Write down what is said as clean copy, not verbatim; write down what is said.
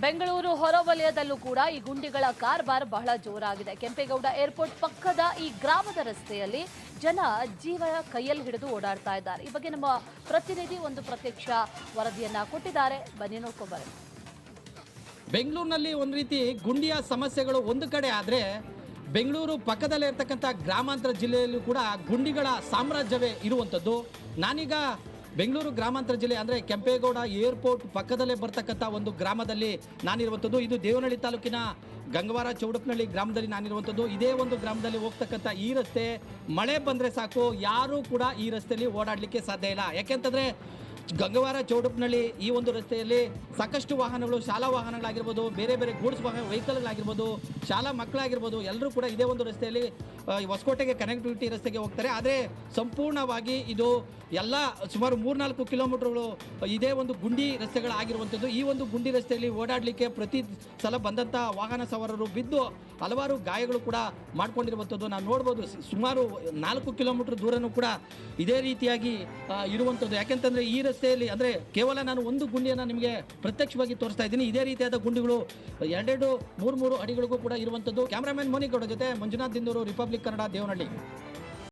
ಬೆಂಗಳೂರು ಹೊರವಲಯದಲ್ಲೂ ಕೂಡ ಈ ಗುಂಡಿಗಳ ಕಾರ್ಬಾರ್ ಬಹಳ ಜೋರಾಗಿದೆ. ಕೆಂಪೇಗೌಡ ಏರ್ಪೋರ್ಟ್ ಪಕ್ಕದ ಈ ಗ್ರಾಮದ ರಸ್ತೆಯಲ್ಲಿ ಜನ ಜೀವ ಕೈಯಲ್ಲಿ ಹಿಡಿದು ಓಡಾಡ್ತಾ ಇದ್ದಾರೆ. ಈ ಬಗ್ಗೆ ನಮ್ಮ ಪ್ರತಿನಿಧಿ ಒಂದು ಪ್ರತ್ಯಕ್ಷ ವರದಿಯನ್ನ ಕೊಟ್ಟಿದ್ದಾರೆ. ಬನ್ನಿ ನೋಡ್ಕೊಂಬರೋಣ. ಬೆಂಗಳೂರಿನಲ್ಲಿ ಒಂದು ರೀತಿ ಗುಂಡಿಯ ಸಮಸ್ಯೆಗಳು ಒಂದು ಕಡೆ ಆದರೆ ಬೆಂಗಳೂರು ಪಕ್ಕದಲ್ಲೇ ಇರತಕ್ಕಂಥ ಗ್ರಾಮಾಂತರ ಜಿಲ್ಲೆಯಲ್ಲೂ ಕೂಡ ಗುಂಡಿಗಳ ಸಾಮ್ರಾಜ್ಯವೇ ಇರುವಂಥದ್ದು. ನಾನೀಗ ಬೆಂಗಳೂರು ಗ್ರಾಮಾಂತರ ಜಿಲ್ಲೆ ಅಂದರೆ ಕೆಂಪೇಗೌಡ ಏರ್ಪೋರ್ಟ್ ಪಕ್ಕದಲ್ಲೇ ಬರ್ತಕ್ಕಂಥ ಒಂದು ಗ್ರಾಮದಲ್ಲಿ ನಾನಿರುವಂಥದ್ದು. ಇದು ದೇವನಹಳ್ಳಿ ತಾಲೂಕಿನ ಗಂಗವಾರ ಚೌಡಪ್ಪನಹಳ್ಳಿ ಗ್ರಾಮದಲ್ಲಿ ನಾನಿರುವಂಥದ್ದು. ಇದೇ ಒಂದು ಗ್ರಾಮದಲ್ಲಿ ಹೋಗ್ತಕ್ಕಂಥ ಈ ರಸ್ತೆ ಮಳೆ ಬಂದರೆ ಸಾಕು ಯಾರೂ ಕೂಡ ಈ ರಸ್ತೆಯಲ್ಲಿ ಓಡಾಡಲಿಕ್ಕೆ ಸಾಧ್ಯ ಇಲ್ಲ. ಯಾಕೆಂತಂದರೆ ಗಂಗವಾರ ಚೌಡಪ್ಪನಹಳ್ಳಿ ಈ ಒಂದು ರಸ್ತೆಯಲ್ಲಿ ಸಾಕಷ್ಟು ವಾಹನಗಳು, ಶಾಲಾ ವಾಹನಗಳಾಗಿರ್ಬೋದು, ಬೇರೆ ಬೇರೆ ಗೂಡ್ಸ್ ವೆಹಿಕಲ್ಗಳಾಗಿರ್ಬೋದು, ಶಾಲಾ ಮಕ್ಕಳಾಗಿರ್ಬೋದು, ಎಲ್ಲರೂ ಕೂಡ ಇದೇ ಒಂದು ರಸ್ತೆಯಲ್ಲಿ ಹೊಸಕೋಟೆಗೆ ಕನೆಕ್ಟಿವಿಟಿ ರಸ್ತೆಗೆ ಹೋಗ್ತಾರೆ. ಆದರೆ ಸಂಪೂರ್ಣವಾಗಿ ಇದು ಎಲ್ಲ ಸುಮಾರು 3-4 ಕಿಲೋಮೀಟರ್ಗಳು ಇದೇ ಒಂದು ಗುಂಡಿ ರಸ್ತೆಗಳಾಗಿರುವಂಥದ್ದು. ಈ ಒಂದು ಗುಂಡಿ ರಸ್ತೆಯಲ್ಲಿ ಓಡಾಡಲಿಕ್ಕೆ ಪ್ರತಿ ಸಲ ಬಂದಂಥ ವಾಹನ ಸವಾರರು ಬಿದ್ದು ಹಲವಾರು ಗಾಯಗಳು ಕೂಡ ಮಾಡ್ಕೊಂಡಿರುವಂಥದ್ದು ನಾವು ನೋಡ್ಬೋದು. ಸುಮಾರು 4 ಕಿಲೋಮೀಟರ್ ದೂರನೂ ಕೂಡ ಇದೇ ರೀತಿಯಾಗಿ ಇರುವಂಥದ್ದು. ಯಾಕೆಂತಂದರೆ ಈ ರಸ್ತೆಯಲ್ಲಿ ಅಂದರೆ ಕೇವಲ ನಾನು ಒಂದು ಗುಂಡಿಯನ್ನು ನಿಮಗೆ ಪ್ರತ್ಯಕ್ಷವಾಗಿ ತೋರಿಸ್ತಾ ಇದ್ದೀನಿ. ಇದೇ ರೀತಿಯಾದ ಗುಂಡಿಗಳು 2-3 ಅಡಿಗಳಿಗೂ ಕೂಡ ಇರುವಂಥದ್ದು. ಕ್ಯಾಮ್ರಾಮನ್ ಮೋನಿಗೌಡ ಜೊತೆ ಮಂಜುನಾಥ್ ದಿಂದೂರು, ರಿಪಬ್ಲಿಕ್ ಕನ್ನಡ, ದೇವನಹಳ್ಳಿ.